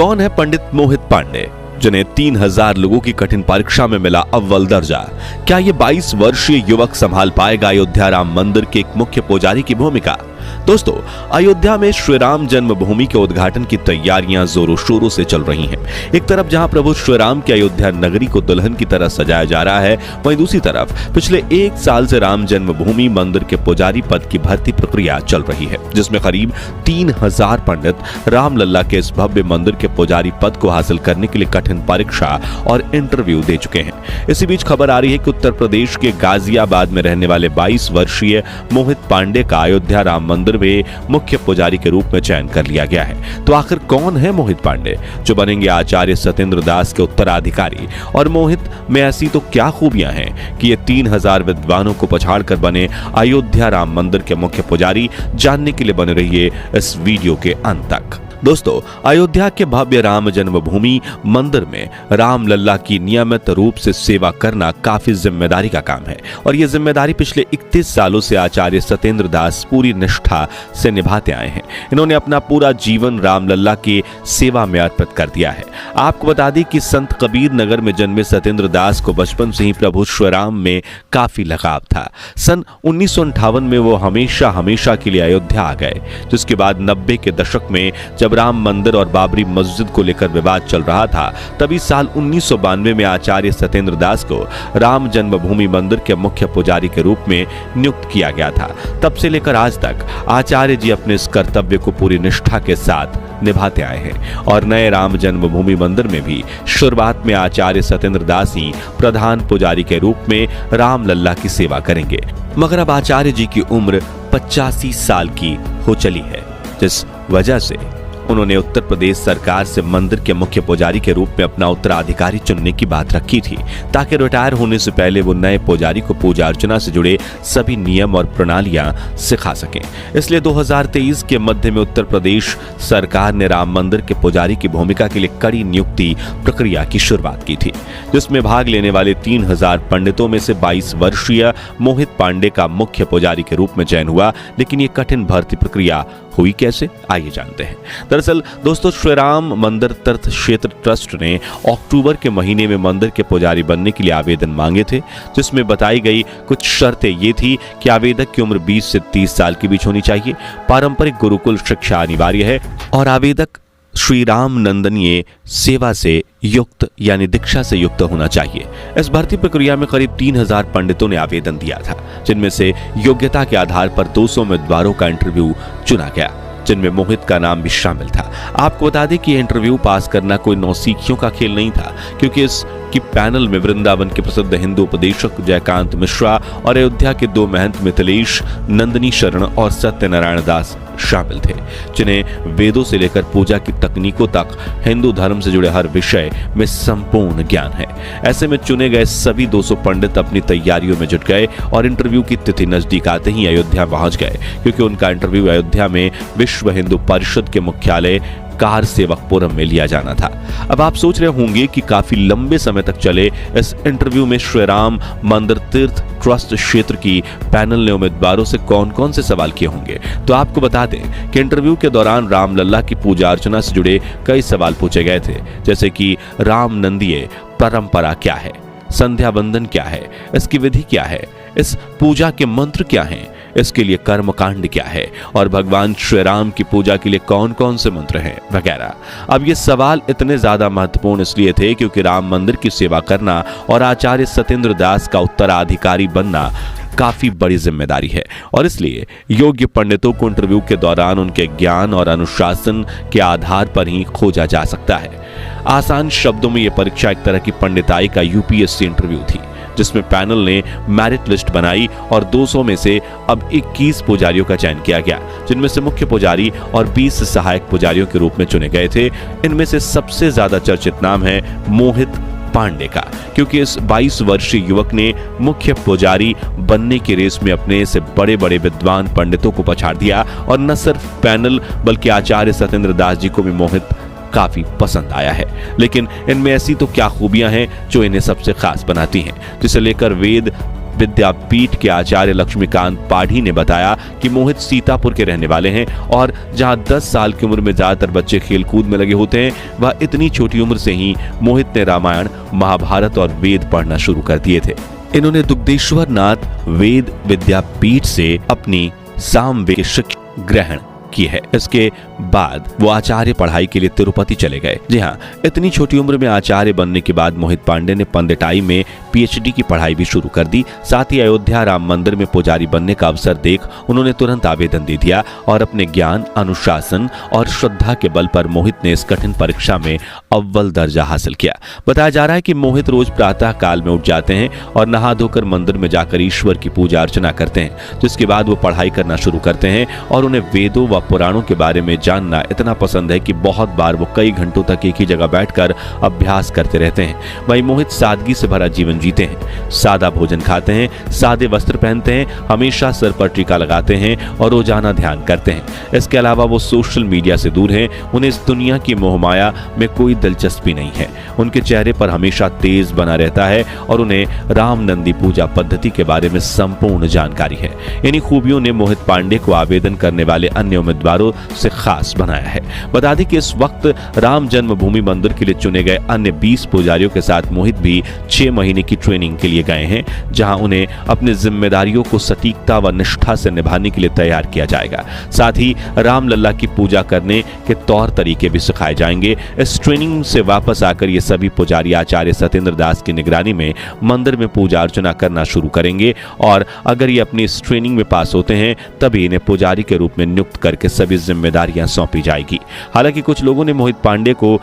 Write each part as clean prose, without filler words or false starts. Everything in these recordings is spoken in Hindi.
कौन है पंडित मोहित पांडे, जिन्हें 3000 लोगों की कठिन परीक्षा में मिला अव्वल दर्जा? क्या ये 22 वर्षीय युवक संभाल पाएगा अयोध्या राम मंदिर के एक मुख्य पुजारी की भूमिका? दोस्तों, अयोध्या में श्री राम जन्मभूमि के उद्घाटन की तैयारियां जोरों शोरों से चल रही हैं। एक तरफ जहां प्रभु श्री राम की अयोध्या नगरी को दुल्हन की तरह सजाया जा रहा है, वहीं दूसरी तरफ पिछले 1 साल से राम जन्मभूमि मंदिर के पुजारी पद की भर्ती प्रक्रिया चल रही है, जिसमें करीब 3000 पंडित रामलला के इस भव्य मंदिर के पुजारी पद को हासिल करने के लिए कठिन परीक्षा और इंटरव्यू दे चुके हैं। इसी बीच खबर आ रही है कि उत्तर प्रदेश के गाजियाबाद में रहने वाले 22 वर्षीय मोहित पांडे का अयोध्या राम मंदिर में मुख्य पुजारी के रूप में चयन कर लिया गया है। तो आखिर कौन है मोहित पांडे, जो बनेंगे आचार्य सत्येंद्र दास के उत्तराधिकारी? और मोहित में ऐसी तो क्या खूबियां हैं कि ये 3000 विद्वानों को पछाड़कर बने अयोध्या राम मंदिर के मुख्य पुजारी? जानने के लिए बने रहिए इस वीडियो के अंत तक। दोस्तों, अयोध्या के भव्य राम जन्मभूमि मंदिर में रामलला की नियमित रूप से सेवा करना काफी जिम्मेदारी का काम है और ये जिम्मेदारी पिछले 31 सालों से आचार्य सत्येंद्र दास पूरी निष्ठा से निभाते आए हैं। इन्होंने अपना पूरा जीवन रामलला की सेवा में अर्पित कर दिया है। आपको बता दें कि संत कबीर नगर में जन्मे सत्येंद्र दास को बचपन से ही प्रभु श्री राम में काफी लगाव था। सन 1958 में वो हमेशा के लिए अयोध्या आ गए, जिसके बाद 90 के दशक में जब राम मंदिर और बाबरी मस्जिद को लेकर विवाद चल रहा था, तभी साल 1992 में आचार्य सत्येंद्र दास को राम जन्मभूमि मंदिर के मुख्य पुजारी के रूप में नियुक्त किया गया था। तब से लेकर आज तक आचार्य जी अपने इस कर्तव्य को पूरी निष्ठा के साथ निभाते आए हैं और नए राम जन्मभूमि मंदिर में भी शुरुआत में आचार्य सत्येंद्र दास ही प्रधान पुजारी के रूप में रामलला की सेवा करेंगे। मगर अब आचार्य जी की उम्र 85 साल की हो चली है, जिस वजह से उन्होंने उत्तर प्रदेश सरकार से मंदिर के मुख्य पुजारी के रूप में अपना उत्तराधिकारी चुनने की बात रखी थी, ताकि रिटायर होने से पहले वो नए पुजारी को पूजा अर्चना से जुड़े सभी नियम और प्रणालियां सिखा सकें। इसलिए 2023 के मध्य में उत्तर प्रदेश सरकार ने राम मंदिर के पुजारी की भूमिका के लिए कड़ी नियुक्ति प्रक्रिया की शुरुआत की थी, जिसमें भाग लेने वाले 3000 पंडितों में से 22 वर्षीय मोहित पांडे का मुख्य पुजारी के रूप में चयन हुआ। लेकिन ये कठिन भर्ती प्रक्रिया हुई कैसे, आइए जानते हैं। दरअसल दोस्तों, श्री राम मंदिर तीर्थ क्षेत्र ट्रस्ट ने अक्टूबर के महीने में मंदिर के पुजारी बनने के लिए आवेदन मांगे थे, जिसमें बताई गई कुछ शर्तें ये थी कि आवेदक की उम्र 20 से 30 साल के बीच होनी चाहिए, पारंपरिक गुरुकुल शिक्षा अनिवार्य है और आवेदक श्री राम नंदनीय सेवा से युक्त यानी दीक्षा से युक्त होना चाहिए। इस भर्ती प्रक्रिया में करीब 3000 पंडितों ने आवेदन दिया था, जिनमें से योग्यता के आधार पर 200 उम्मीदवारों का इंटरव्यू चुना गया, जिनमें मोहित का नाम भी शामिल था। आपको बता दें कि इंटरव्यू पास करना कोई नौसिखियों का खेल नहीं था, क्योंकि इसकी पैनल में वृंदावन के प्रसिद्ध हिंदू उपदेशक जयकांत मिश्रा और अयोध्या के 2 महंत मिथिलेश नंदनी शरण और सत्यनारायण दास शामिल थे, जिन्हें वेदों से लेकर पूजा की तकनीकों तक हिंदू धर्म से जुड़े हर विषय में संपूर्ण ज्ञान है। ऐसे में चुने गए सभी 200 पंडित अपनी तैयारियों में जुट गए और इंटरव्यू की तिथि नजदीक आते ही अयोध्या पहुंच गए, क्योंकि उनका इंटरव्यू अयोध्या में विश्व हिंदू परिषद के मुख्यालय कार सेवकपुरम में लिया जाना था। अब आप सोच रहे होंगे कि काफी लंबे समय तक चले इस इंटरव्यू में श्री राम मंदिर तीर्थ ट्रस्ट क्षेत्र की पैनल ने उम्मीदवारों से कौन कौन से सवाल किए होंगे। तो आपको बता दें कि इंटरव्यू के दौरान रामलला की पूजा अर्चना से जुड़े कई सवाल पूछे गए थे, जैसे कि राम नंदीय परंपरा क्या है, संध्या बंदन क्या है, इसकी विधि क्या है, इस पूजा के मंत्र क्या हैं, इसके लिए कर्मकांड क्या है और भगवान श्री राम की पूजा के लिए कौन कौन से मंत्र हैं वगैरह। अब ये सवाल इतने ज्यादा महत्वपूर्ण इसलिए थे क्योंकि राम मंदिर की सेवा करना और आचार्य सत्येंद्र दास का उत्तराधिकारी बनना काफी बड़ी जिम्मेदारी है और इसलिए योग्य पंडितों को इंटरव्यू के दौरान उनके ज्ञान और अनुशासन के आधार पर ही खोजा जा सकता है। आसान शब्दों में यह परीक्षा एक तरह की पंडिताई का यूपीएससी इंटरव्यू थी, जिसमें पैनल ने मेरिट लिस्ट बनाई और 200 में से अब 21 पुजारियों का चयन किया गया, जिनमें से मुख्य पुजारी और 20 सहायक पुजारियों के रूप में चुने गए थे। इनमें से सबसे ज्यादा चर्चित नाम है मोहित पांडे का, क्योंकि इस 22 वर्षीय युवक ने मुख्य पुजारी बनने की रेस में अपने से बड़े बड़े विद्वान पंडितों को पछाड़ दिया और न सिर्फ पैनल बल्कि आचार्य सत्येंद्र दास जी को भी मोहित काफी पसंद आया है। लेकिन इनमें ऐसी तो क्या खूबियां हैं जो इन्हें सबसे खास बनाती हैं, जिसे लेकर वेद विद्यापीठ के आचार्य लक्ष्मीकांत पाढ़ी ने बताया कि मोहित सीतापुर के रहने वाले हैं और जहां 10 साल की उम्र में ज्यादातर बच्चे खेलकूद में लगे होते हैं, वह इतनी छोटी उम्र से ही मोहित ने रामायण, महाभारत और वेद पढ़ना शुरू कर दिए थे। इन्होंने दुग्धेश्वर नाथ वेद विद्यापीठ से अपनी सामवेद शिक्षा ग्रहण की है। इसके बाद वो आचार्य पढ़ाई के लिए तिरुपति चले गए। जी हाँ, इतनी छोटी उम्र में आचार्य बनने के बाद मोहित पांडे ने पंडिताई में पीएचडी की पढ़ाई भी शुरू कर दी। साथ ही अयोध्या राम मंदिर में पुजारी बनने का अवसर देख उन्होंने तुरंत आवेदन दे दिया और अपने ज्ञान, अनुशासन और श्रद्धा के बल पर मोहित ने इस कठिन परीक्षा में अव्वल दर्जा हासिल किया। बताया जा रहा है कि मोहित रोज प्रातः काल में उठ जाते हैं और नहा धोकर मंदिर में जाकर ईश्वर की पूजा अर्चना करते हैं। जिसके बाद वो पढ़ाई करना शुरू करते हैं और उन्हें वेदों व पुराणों के बारे में जानना इतना पसंद है कि बहुत बार वो कई घंटों तक एक ही जगह बैठकर अभ्यास करते रहते हैं। वहीं मोहित सादगी से भरा जीवन जीते हैं, सादा भोजन खाते हैं, सादे वस्त्र पहनते हैं, हमेशा सर पर टीका लगाते हैं और रोजाना ध्यान करते हैं। इसके अलावा वो सोशल मीडिया से दूर हैं। उन्हें इस दुनिया की मोहमाया में कोई दिलचस्पी नहीं है। उनके चेहरे पर हमेशा तेज बना रहता है और उन्हें राम नंदी पूजा पद्धति के बारे में संपूर्ण जानकारी है। इन्हीं खूबियों ने मोहित पांडे को आवेदन करने वाले अन्य उम्मीदवारों से खास बनाया है। बता दें कि इस वक्त राम जन्मभूमि मंदिर के लिए चुने गए अन्य 20 पुजारियों के साथ मोहित भी 6 महीने की ट्रेनिंग के लिए गए हैं, जहां उन्हें अपनी जिम्मेदारियों को सटीकता व निष्ठा से निभाने के लिए तैयार किया जाएगा। साथ ही रामलला की पूजा करने के तौर तरीके भी सिखाए जाएंगे। इस ट्रेनिंग से वापस आकर ये सभी पुजारी आचार्य सत्येंद्र दास की निगरानी में मंदिर में पूजा अर्चना करना शुरू करेंगे और अगर ये अपनी इस ट्रेनिंग में पास होते हैं तभी इन्हें पुजारी के रूप में नियुक्त करके सभी जिम्मेदारियां सौंपी जाएगी। हालांकि कुछ लोगों ने मोहित पांडे को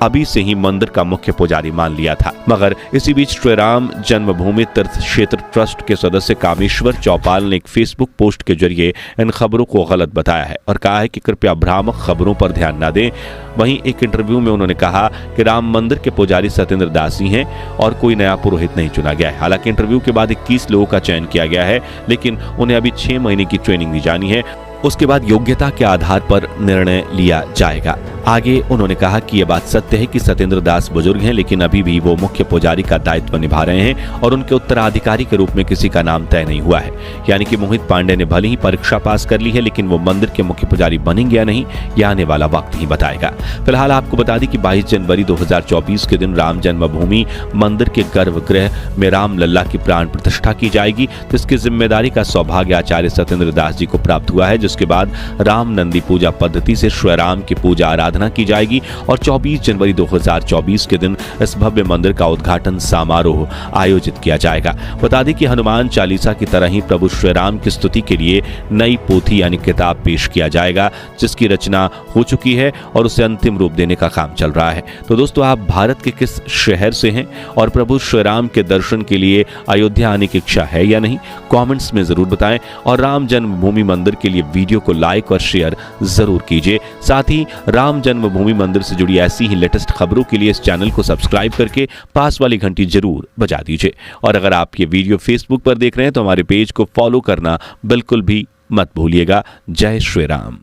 अभी से ही मंदिर का मुख्य पुजारी मान लिया था, मगर इसी बीच श्री राम जन्मभूमि तीर्थ क्षेत्र ट्रस्ट के सदस्य कामेश्वर चौपाल ने एक फेसबुक पोस्ट के जरिए इन खबरों को गलत बताया है और कहा है कि कृपया भ्रामक खबरों पर ध्यान न दें। वहीं एक इंटरव्यू में उन्होंने कहा कि राम मंदिर के पुजारी सत्येंद्र दास ही हैं और कोई नया पुरोहित नहीं चुना गया है। हालांकि इंटरव्यू के बाद 21 लोगों का चयन किया गया है, लेकिन उन्हें अभी 6 महीने की ट्रेनिंग दी जानी है। उसके बाद योग्यता के आधार पर निर्णय लिया जाएगा। आगे उन्होंने कहा कि यह बात सत्य है कि सत्येंद्र दास बुजुर्ग हैं, लेकिन अभी भी वो मुख्य पुजारी का दायित्व निभा रहे हैं और उनके उत्तराधिकारी के रूप में किसी का नाम तय नहीं हुआ है। यानी कि मोहित पांडे ने भले ही परीक्षा पास कर ली है, लेकिन वो मंदिर के मुख्य पुजारी बनेंगे या नहीं, यह आने वाला वक्त ही बताएगा। फिलहाल आपको बता दें कि 22 जनवरी 2024 के दिन राम जन्मभूमि मंदिर के गर्भगृह में रामलला की प्राण प्रतिष्ठा की जाएगी, जिसकी जिम्मेदारी का सौभाग्य आचार्य सत्येंद्र दास जी को प्राप्त हुआ है। जिसके बाद राम नंदी पूजा पद्धति से श्री राम की पूजा आराधना की जाएगी और 24 जनवरी 2024 के दिन इस भव्य मंदिर का उद्घाटन समारोह आयोजित किया जाएगा। बता दें कि हनुमान चालीसा की तरह ही प्रभु श्री राम की स्तुति के लिए नई पोथी यानी किताब पेश किया जाएगा, जिसकी रचना हो चुकी है और उसे अंतिम रूप देने का काम चल रहा है। तो दोस्तों, आप भारत के किस शहर से हैं और प्रभु श्री राम के दर्शन के लिए अयोध्या आने की इच्छा है या नहीं, कमेंट्स में जरूर बताएं और राम जन्मभूमि मंदिर के लिए वीडियो को लाइक और शेयर जरूर कीजिए। साथ ही राम जन्मभूमि मंदिर से जुड़ी ऐसी ही लेटेस्ट खबरों के लिए इस चैनल को सब्सक्राइब करके पास वाली घंटी जरूर बजा दीजिए। और अगर आप ये वीडियो फेसबुक पर देख रहे हैं तो हमारे पेज को फॉलो करना बिल्कुल भी मत भूलिएगा। जय श्री राम।